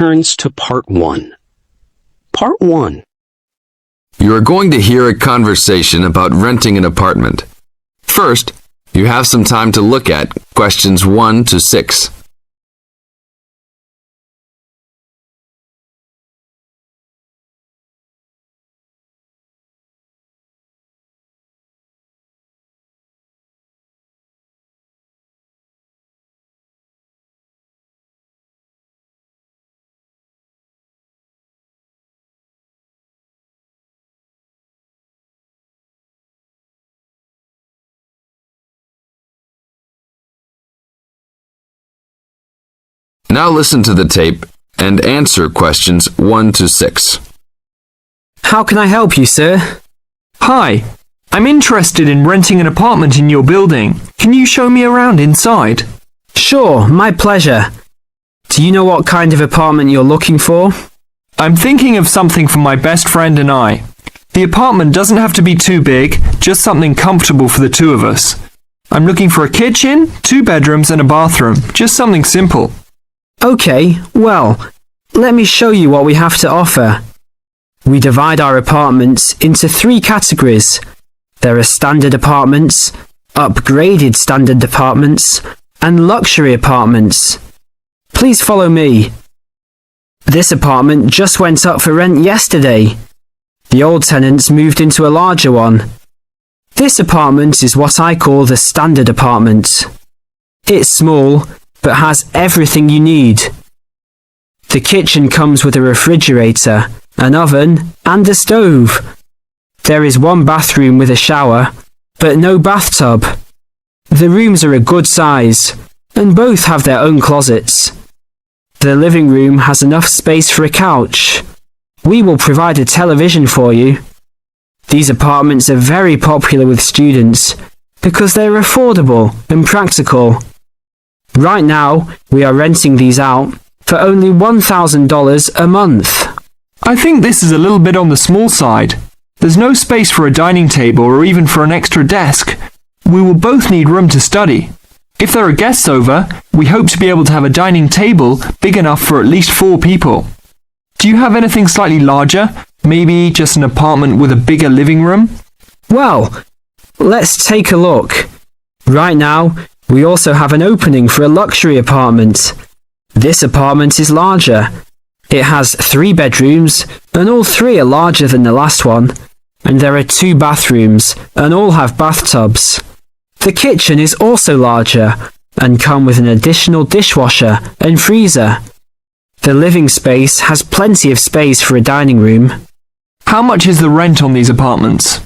returns to Part 1. Part 1. You are going to hear a conversation about renting an apartment. First, you have some time to look at questions 1 to 6. Now listen to the tape and answer questions 1 to 6. How can I help you, sir? Hi, I'm interested in renting an apartment in your building. Can you show me around inside? Sure, my pleasure. Do you know what kind of apartment you're looking for? I'm thinking of something for my best friend and I. The apartment doesn't have to be too big, just something comfortable for the two of us. I'm looking for a kitchen, 2 bedrooms and a bathroom, just something simple. Okay, well, let me show you what we have to offer. We divide our apartments into 3 categories. There are standard apartments, upgraded standard apartments, and luxury apartments. Please follow me. This apartment just went up for rent yesterday. The old tenants moved into a larger one. This apartment is what I call the standard apartment. It's small, but has everything you need. The kitchen comes with a refrigerator, an oven, and a stove. There is 1 bathroom with a shower, but no bathtub. The rooms are a good size, and both have their own closets. The living room has enough space for a couch. We will provide a television for you. These apartments are very popular with students because they're affordable and practical. Right now, we are renting these out for only $1,000 a month. I think this is a little bit on the small side. There's no space for a dining table or even for an extra desk. We will both need room to study. If there are guests over, we hope to be able to have a dining table big enough for at least 4 people. Do you have anything slightly larger? Maybe just an apartment with a bigger living room? Well, let's take a look. Right now, we also have an opening for a luxury apartment. This apartment is larger. It has 3 bedrooms, and all 3 are larger than the last one. And there are 2 bathrooms, and all have bathtubs. The kitchen is also larger, and come with an additional dishwasher and freezer. The living space has plenty of space for a dining room. How much is the rent on these apartments?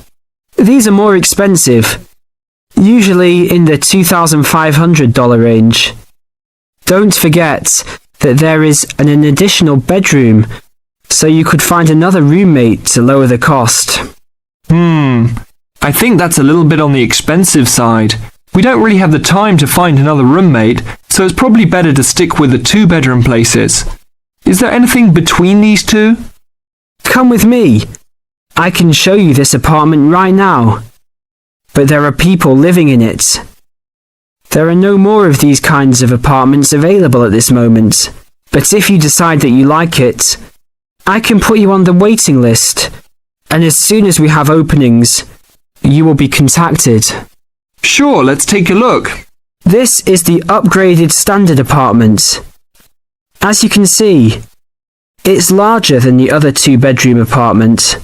These are more expensive. Usually in the $2,500 range. Don't forget that there is an additional bedroom, so you could find another roommate to lower the cost. I think that's a little bit on the expensive side. We don't really have the time to find another roommate, so it's probably better to stick with the 2-bedroom places. Is there anything between these 2? Come with me. I can show you this apartment right now. But there are people living in it. There are no more of these kinds of apartments available at this moment, but if you decide that you like it, I can put you on the waiting list, and as soon as we have openings, you will be contacted. Sure, let's take a look. This is the upgraded standard apartment. As you can see, it's larger than the other 2-bedroom apartment.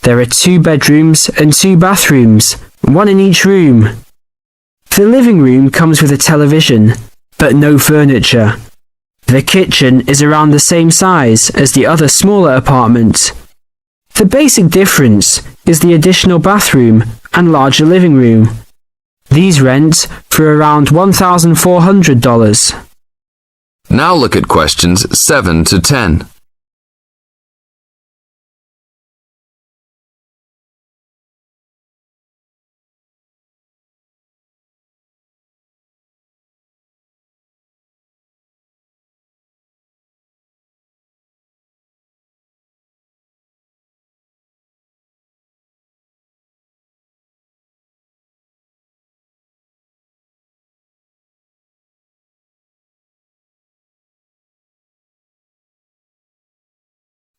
There are 2 bedrooms and 2 bathrooms, 1 in each room. The living room comes with a television, but no furniture. The kitchen is around the same size as the other smaller apartment. The basic difference is the additional bathroom and larger living room. These rent for around $1,400. Now look at questions 7 to 10.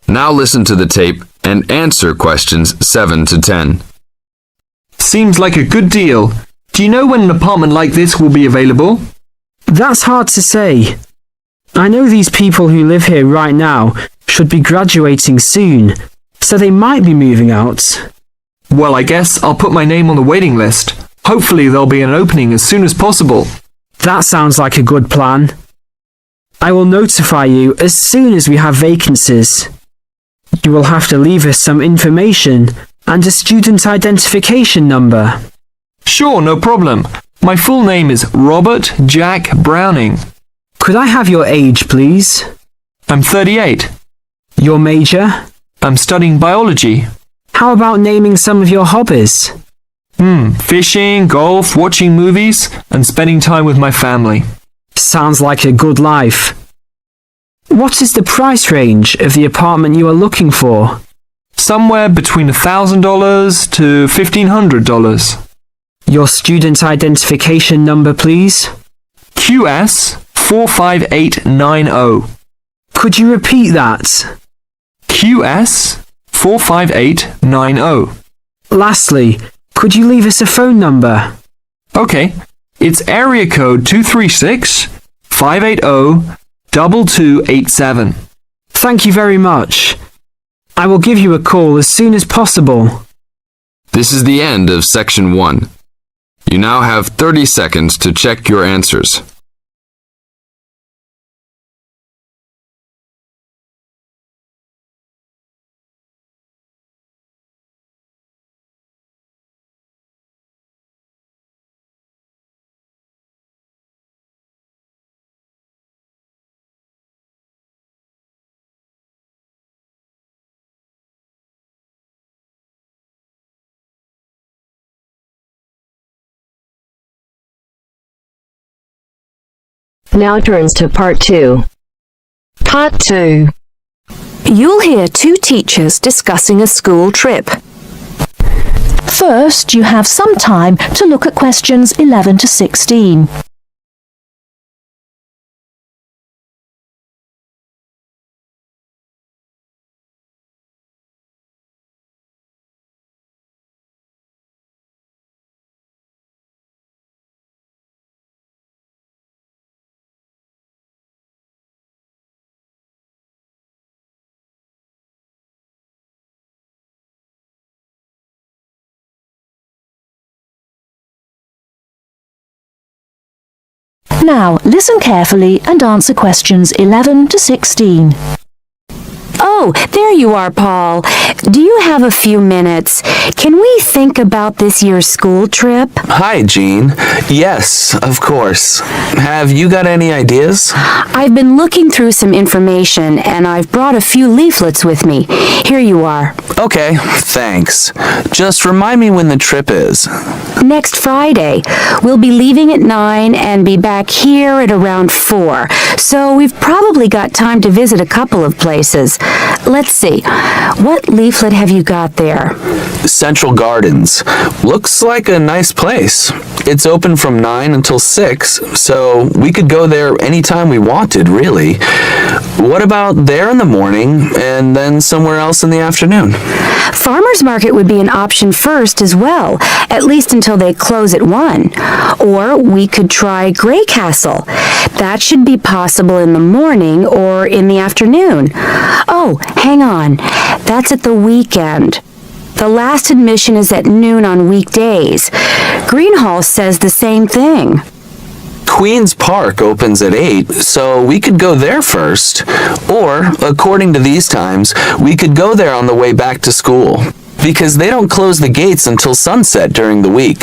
Now listen to the tape and answer questions 7 to 10. Seems like a good deal. Do you know when an apartment like this will be available? That's hard to say. I know these people who live here right now should be graduating soon, so they might be moving out. Well, I guess I'll put my name on the waiting list. Hopefully there'll be an opening as soon as possible. That sounds like a good plan. I will notify you as soon as we have vacancies. You will have to leave us some information and a student identification number. Sure, no problem. My full name is Robert Jack Browning. Could I have your age, please? I'm 38. Your major? I'm studying biology. How about naming some of your hobbies? Fishing, golf, watching movies, and spending time with my family. Sounds like a good life. What is the price range of the apartment you are looking for? Somewhere between $1,000 to $1,500. Your student identification number, please? QS 45890. Could you repeat that? QS 45890. Lastly, could you leave us a phone number? Okay, it's area code 236-580-2287. Thank you very much. I will give you a call as soon as possible. This is the end of section 1. You now have 30 seconds to check your answers. Now turns to Part 2. Part 2. You'll hear two teachers discussing a school trip. First, you have some time to look at questions 11 to 16. Now, listen carefully and answer questions 11 to 16. Oh, there you are, Paul. Do you have a few minutes? Can we think about this year's school trip? Hi, Jean. Yes, of course. Have you got any ideas? I've been looking through some information, and I've brought a few leaflets with me. Here you are. Okay, thanks. Just remind me when the trip is. Next Friday. We'll be leaving at 9 and be back here at around 4. So we've probably got time to visit a couple of places. Let's see. What leaflet have you got there? Central Gardens. Looks like a nice place. It's open from 9 until 6, so we could go there anytime we wanted, really. What about there in the morning and then somewhere else in the afternoon? Farmers Market would be an option first as well, at least until they close at 1. Or we could try Grey Castle. That should be possible in the morning or in the afternoon. Oh, hang on. That's at the weekend. The last admission is at noon on weekdays. Greenhall says the same thing. Queen's Park opens at 8, so we could go there first. Or, according to these times, we could go there on the way back to school. Because they don't close the gates until sunset during the week.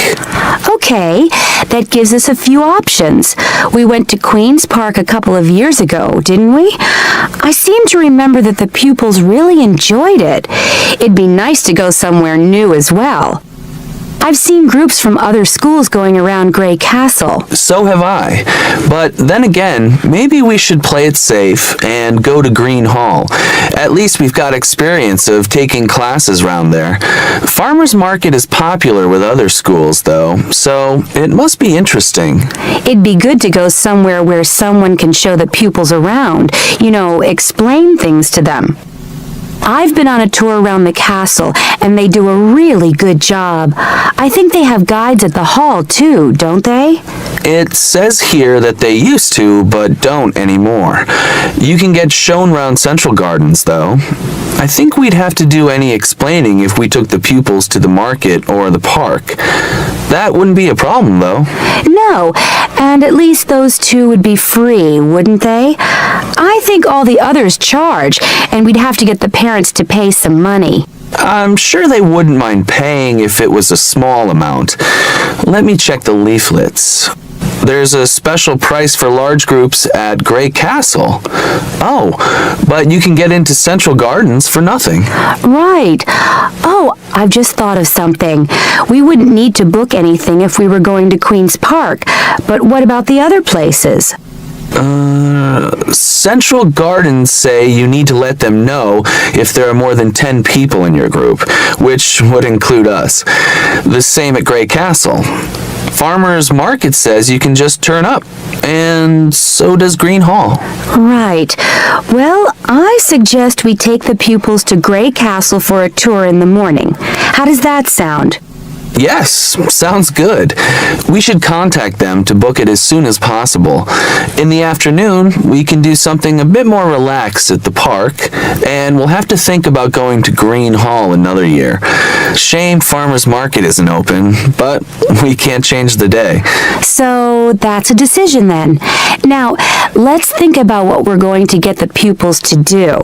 Okay, that gives us a few options. We went to Queen's Park a couple of years ago, didn't we? I seem to remember that the pupils really enjoyed it. It'd be nice to go somewhere new as well. I've seen groups from other schools going around Grey Castle. So have I. But then again, maybe we should play it safe and go to Green Hall. At least we've got experience of taking classes round there. Farmers Market is popular with other schools, though, so it must be interesting. It'd be good to go somewhere where someone can show the pupils around, explain things to them. I've been on a tour around the castle, and they do a really good job. I think they have guides at the hall, too, don't they? It says here that they used to, but don't anymore. You can get shown around Central Gardens, though. I think we'd have to do any explaining if we took the pupils to the market or the park. That wouldn't be a problem, though. No, and at least those two would be free, wouldn't they? I think all the others charge, and we'd have to get the parents to pay some money. I'm sure they wouldn't mind paying if it was a small amount. Let me check the leaflets. There's a special price for large groups at Grey Castle. Oh, but you can get into Central Gardens for nothing. Right. Oh, I've just thought of something. We wouldn't need to book anything if we were going to Queen's Park, but what about the other places? Central Gardens say you need to let them know if there are more than 10 people in your group, which would include us. The same at Grey Castle. Farmers Market says you can just turn up, and so does Green Hall. Right. Well, I suggest we take the pupils to Grey Castle for a tour in the morning. How does that sound? Yes, sounds good. We should contact them to book it as soon as possible. In the afternoon, we can do something a bit more relaxed at the park, and we'll have to think about going to Green Hall another year. Shame Farmers Market isn't open, but we can't change the day. So that's a decision then. Now, let's think about what we're going to get the pupils to do.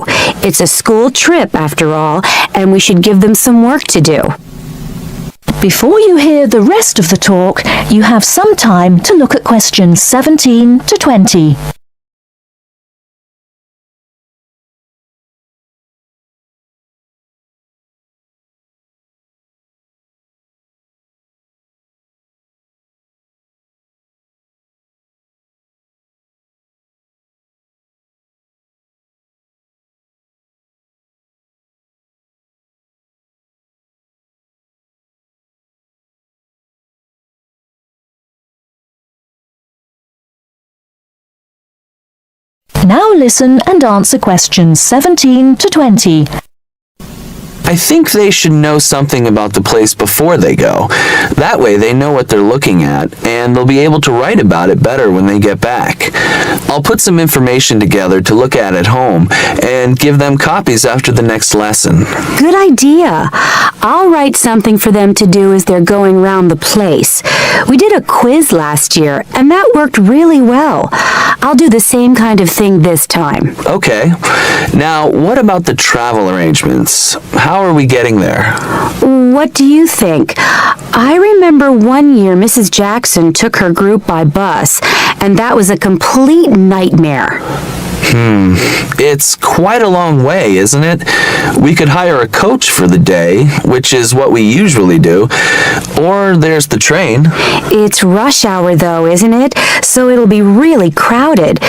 It's a school trip, after all, and we should give them some work to do. Before you hear the rest of the talk, you have some time to look at questions 17 to 20. Now listen and answer questions 17 to 20. I think they should know something about the place before they go. That way they know what they're looking at, and they'll be able to write about it better when they get back. I'll put some information together to look at home, and give them copies after the next lesson. Good idea. I'll write something for them to do as they're going round the place. We did a quiz last year, and that worked really well. I'll do the same kind of thing this time. Okay. Now, what about the travel arrangements? How are we getting there? What do you think? I remember one year Mrs. Jackson took her group by bus, and that was a complete nightmare. It's quite a long way, isn't it? We could hire a coach for the day, which is what we usually do, or there's the train. It's rush hour though, isn't it? So it'll be really crowded.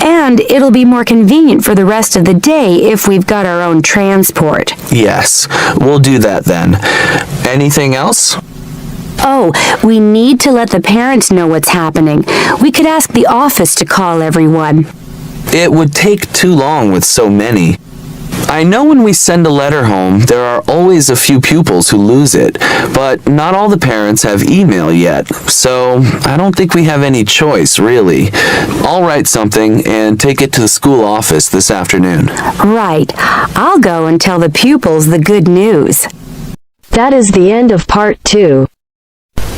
And it'll be more convenient for the rest of the day if we've got our own transport. Yes, we'll do that then. Anything else? Oh, we need to let the parents know what's happening. We could ask the office to call everyone. It would take too long with so many. I know when we send a letter home, there are always a few pupils who lose it, but not all the parents have email yet, so I don't think we have any choice, really. I'll write something and take it to the school office this afternoon. Right. I'll go and tell the pupils the good news. That is the end of part 2.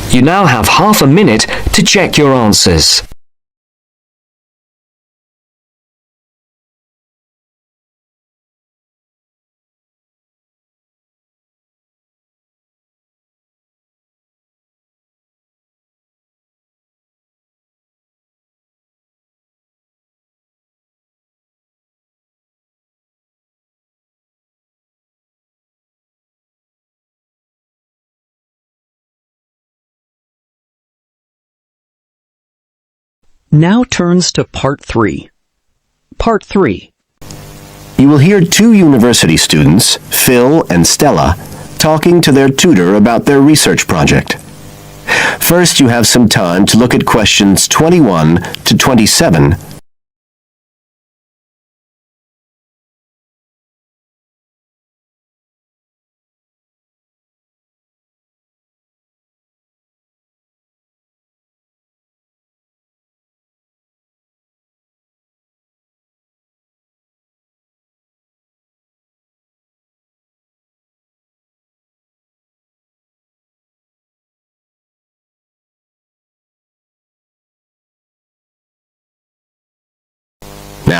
You now have half a minute to check your answers. Now turns to Part 3. Part 3. You will hear two university students, Phil and Stella, talking to their tutor about their research project. First, you have some time to look at questions 21 to 27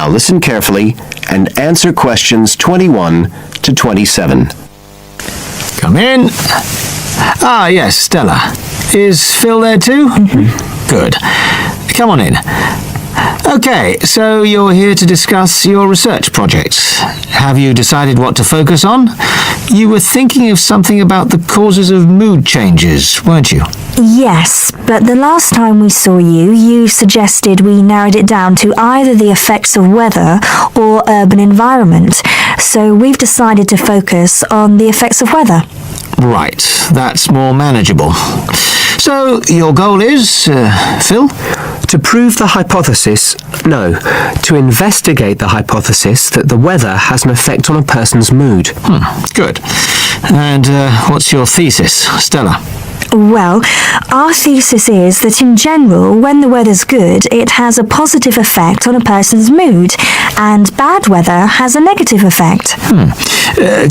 Now listen carefully and answer questions 21 to 27. Come in. Ah, yes, Stella. Is Phil there too? Good. Come on in. Okay, so you're here to discuss your research projects. Have you decided what to focus on? You were thinking of something about the causes of mood changes, weren't you? Yes, but the last time we saw you, you suggested we narrowed it down to either the effects of weather or urban environment. So we've decided to focus on the effects of weather. Right, that's more manageable. So, your goal is, Phil? To prove the hypothesis, no, to investigate the hypothesis that the weather has an effect on a person's mood. Good. And what's your thesis, Stella? Well, our thesis is that in general, when the weather's good, it has a positive effect on a person's mood, and bad weather has a negative effect.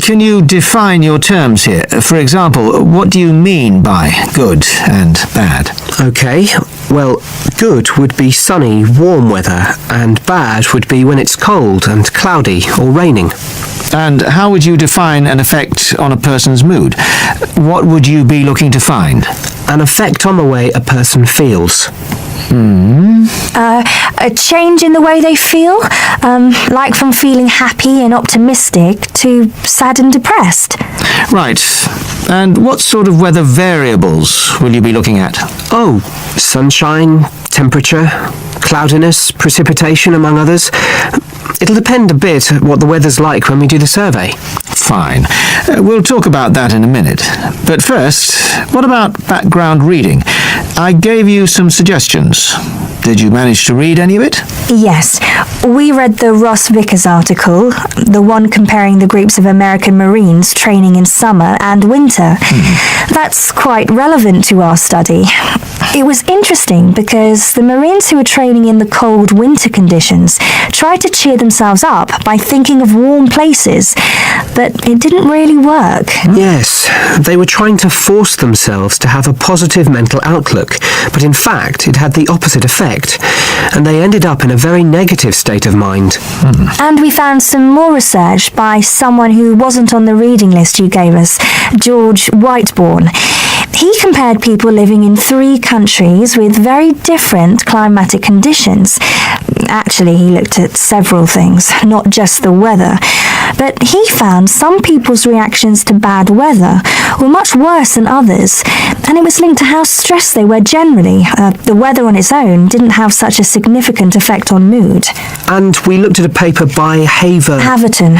Can you define your terms here? For example, what do you mean by good and bad? Okay, well, good would be sunny, warm weather, and bad would be when it's cold and cloudy or raining. And how would you define an effect on a person's mood? What would you be looking to find? An effect on the way a person feels. A change in the way they feel, like from feeling happy and optimistic to sad and depressed. Right. And what sort of weather variables will you be looking at? Oh, sunshine, temperature, cloudiness, precipitation, among others. It'll depend a bit what the weather's like when we do the survey. Fine. We'll talk about that in a minute. But first, what about background reading? I gave you some suggestions. Did you manage to read any of it? Yes. We read the Ross Vickers article, the one comparing the groups of American Marines training in summer and winter. That's quite relevant to our study. It was interesting because the Marines who were training in the cold winter conditions tried to cheer themselves up by thinking of warm places, but it didn't really work. Yes, they were trying to force themselves to have a positive mental outlook, but in fact it had the opposite effect, and they ended up in a very negative state of mind. And we found some more research by someone who wasn't on the reading list you gave us, George Whiteborn. He compared people living in 3 countries with very different climatic conditions. Actually, he looked at several things, not just the weather. But he found some people's reactions to bad weather were much worse than others, and it was linked to how stressed they were generally. The weather on its own didn't have such a significant effect on mood. And we looked at a paper by Haverton.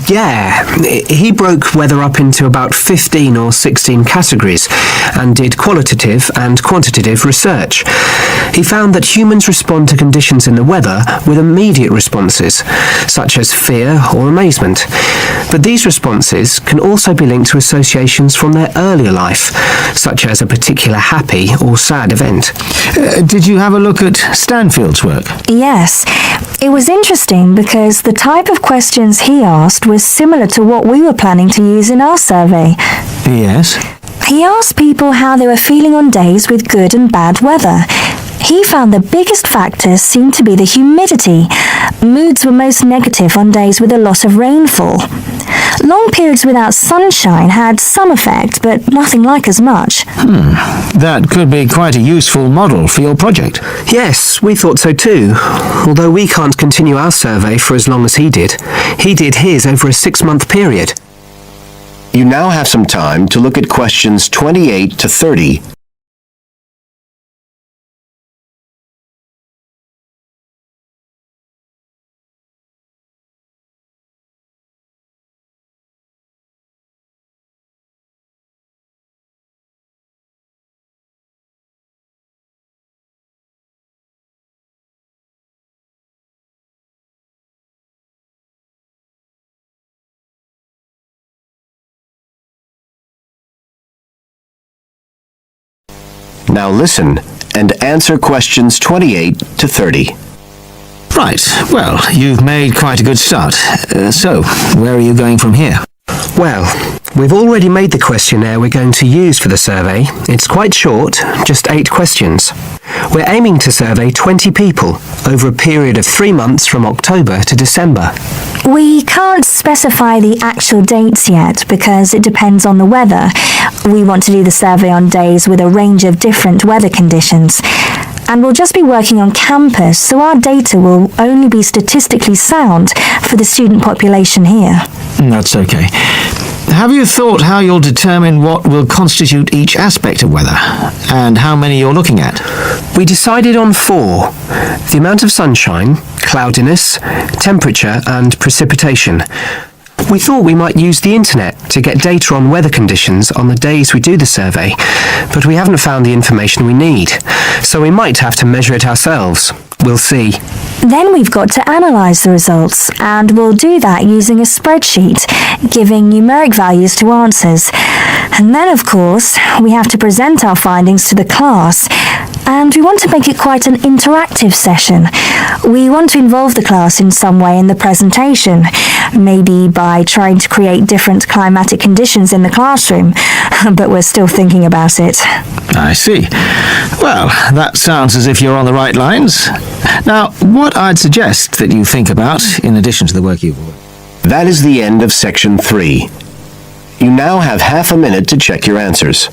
Yeah, he broke weather up into about 15 or 16 categories and did qualitative and quantitative research. He found that humans respond to conditions in the weather with immediate responses, such as fear or amazement. But these responses can also be linked to associations from their earlier life, such as a particular happy or sad event. Did you have a look at Stanfield's work? Yes. It was interesting because the type of questions he asked was similar to what we were planning to use in our survey. Yes. He asked people how they were feeling on days with good and bad weather. He found the biggest factors seemed to be the humidity. Moods were most negative on days with a lot of rainfall. Long periods without sunshine had some effect, but nothing like as much. That could be quite a useful model for your project. Yes, we thought so too. Although we can't continue our survey for as long as he did. He did his over a 6-month period. You now have some time to look at questions 28 to 30. Now listen and answer questions 28 to 30. Right. Well, you've made quite a good start. So, where are you going from here? Well, we've already made the questionnaire we're going to use for the survey. It's quite short, just 8 questions. We're aiming to survey 20 people over a period of 3 months from October to December. We can't specify the actual dates yet because it depends on the weather. We want to do the survey on days with a range of different weather conditions. And we'll just be working on campus, so our data will only be statistically sound for the student population here. That's okay. Have you thought how you'll determine what will constitute each aspect of weather, and how many you're looking at? We decided on 4. The amount of sunshine, cloudiness, temperature and precipitation. We thought we might use the internet to get data on weather conditions on the days we do the survey, but we haven't found the information we need, so we might have to measure it ourselves. We'll see. Then we've got to analyse the results, and we'll do that using a spreadsheet, giving numeric values to answers. And then, of course, we have to present our findings to the class, and we want to make it quite an interactive session. We want to involve the class in some way in the presentation, maybe by trying to create different climatic conditions in the classroom, but we're still thinking about it. I see. Well, that sounds as if you're on the right lines. Now, what I'd suggest that you think about, in addition to the work you've... That is the end of section 3. You now have half a minute to check your answers.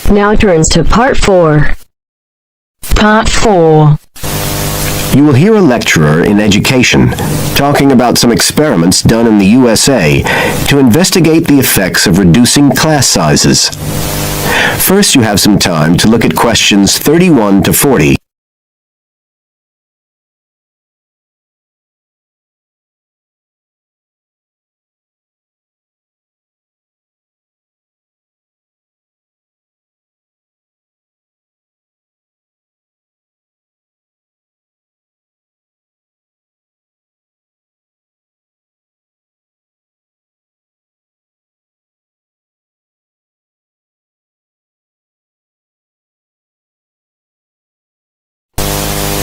Now turns to Part 4. Part 4. You will hear a lecturer in education talking about some experiments done in the USA to investigate the effects of reducing class sizes. First, you have some time to look at questions 31 to 40.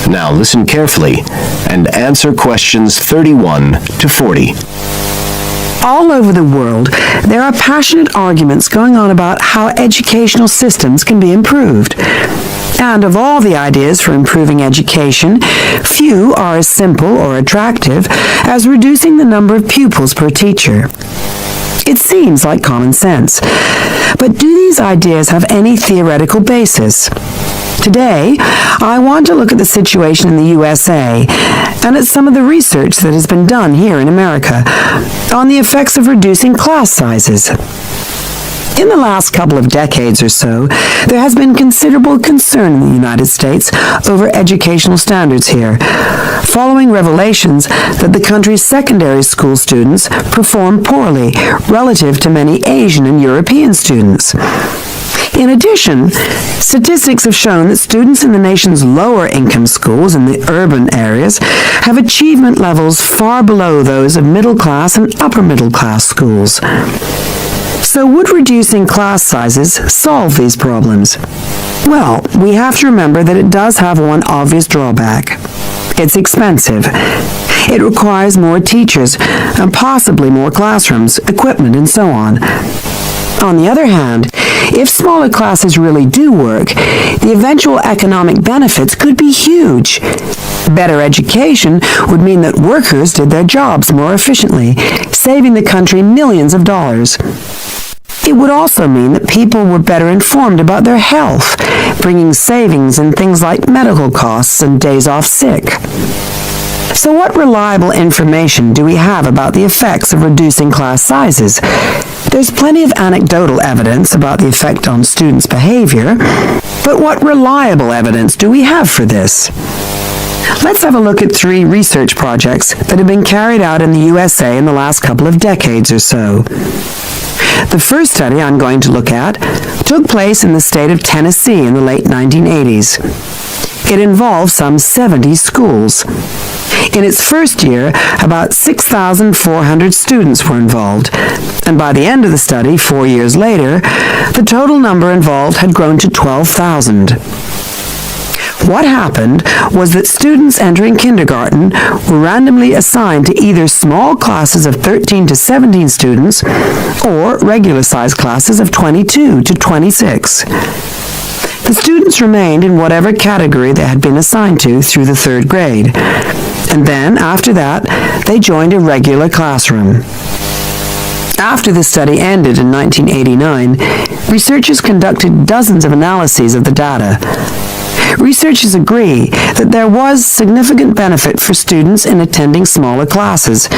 Now listen carefully and answer questions 31 to 40. All over the world, there are passionate arguments going on about how educational systems can be improved. And of all the ideas for improving education, few are as simple or attractive as reducing the number of pupils per teacher. It seems like common sense. But do these ideas have any theoretical basis? Today, I want to look at the situation in the USA and at some of the research that has been done here in America on the effects of reducing class sizes. In the last couple of decades or so, there has been considerable concern in the United States over educational standards here, following revelations that the country's secondary school students perform poorly relative to many Asian and European students. In addition, statistics have shown that students in the nation's lower income schools in the urban areas have achievement levels far below those of middle class and upper middle class schools. So would reducing class sizes solve these problems? Well, we have to remember that it does have one obvious drawback. It's expensive. It requires more teachers and possibly more classrooms, equipment, and so on. On the other hand, if smaller classes really do work, the eventual economic benefits could be huge. Better education would mean that workers did their jobs more efficiently, saving the country millions of dollars. It would also mean that people were better informed about their health, bringing savings in things like medical costs and days off sick. So what reliable information do we have about the effects of reducing class sizes? There's plenty of anecdotal evidence about the effect on students' behavior, but what reliable evidence do we have for this? Let's have a look at 3 research projects that have been carried out in the USA in the last couple of decades or so. The first study I'm going to look at took place in the state of Tennessee in the late 1980s. It involved some 70 schools. In its first year, about 6,400 students were involved, and by the end of the study, 4 years later, the total number involved had grown to 12,000. What happened was that students entering kindergarten were randomly assigned to either small classes of 13 to 17 students or regular-sized classes of 22 to 26. The students remained in whatever category they had been assigned to through the 3rd grade, and then, after that, they joined a regular classroom. After the study ended in 1989, researchers conducted dozens of analyses of the data. Researchers agree that there was significant benefit for students in attending smaller classes,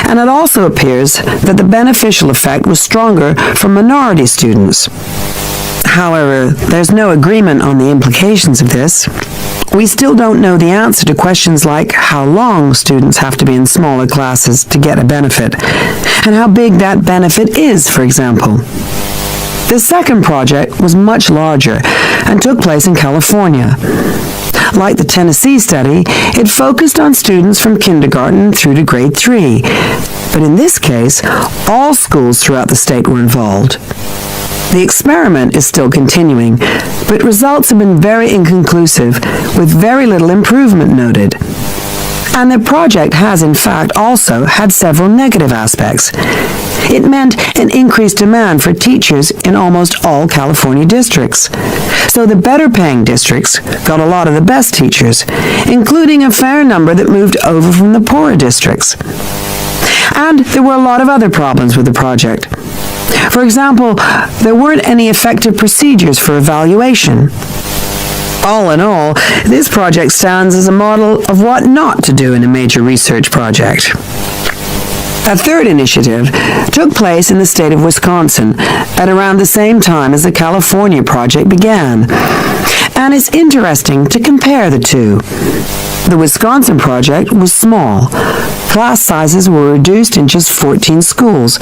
and it also appears that the beneficial effect was stronger for minority students. However, there's no agreement on the implications of this. We still don't know the answer to questions like how long students have to be in smaller classes to get a benefit, and how big that benefit is, for example. The second project was much larger and took place in California. Like the Tennessee study, it focused on students from kindergarten through to grade 3. But in this case, all schools throughout the state were involved. The experiment is still continuing, but results have been very inconclusive, with very little improvement noted. And the project has, in fact, also had several negative aspects. It meant an increased demand for teachers in almost all California districts. So the better-paying districts got a lot of the best teachers, including a fair number that moved over from the poorer districts. And there were a lot of other problems with the project. For example, there weren't any effective procedures for evaluation. All in all, this project stands as a model of what not to do in a major research project. A third initiative took place in the state of Wisconsin at around the same time as the California project began, and it's interesting to compare the two. The Wisconsin project was small. Class sizes were reduced in just 14 schools,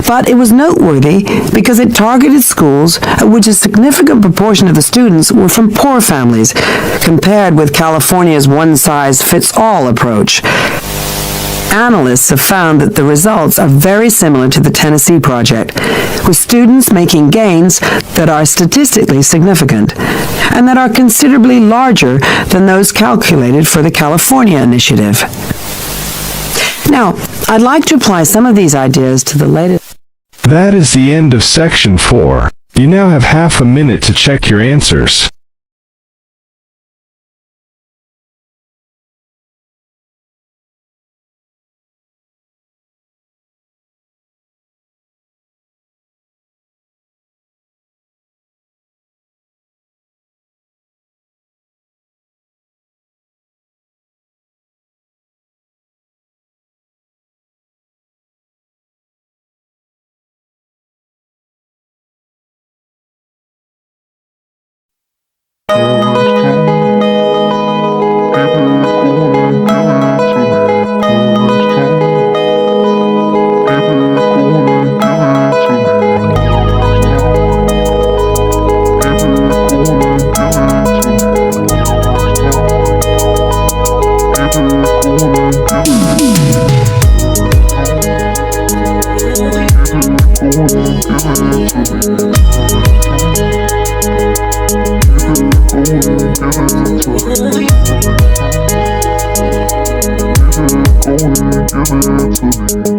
but it was noteworthy because it targeted schools at which a significant proportion of the students were from poor families, compared with California's one-size-fits-all approach. Analysts have found that the results are very similar to the Tennessee project, with students making gains that are statistically significant, and that are considerably larger than those calculated for the California initiative. Now, I'd like to apply some of these ideas to the latest. That is the end of section 4. You now have half a minute to check your answers. Give it to me.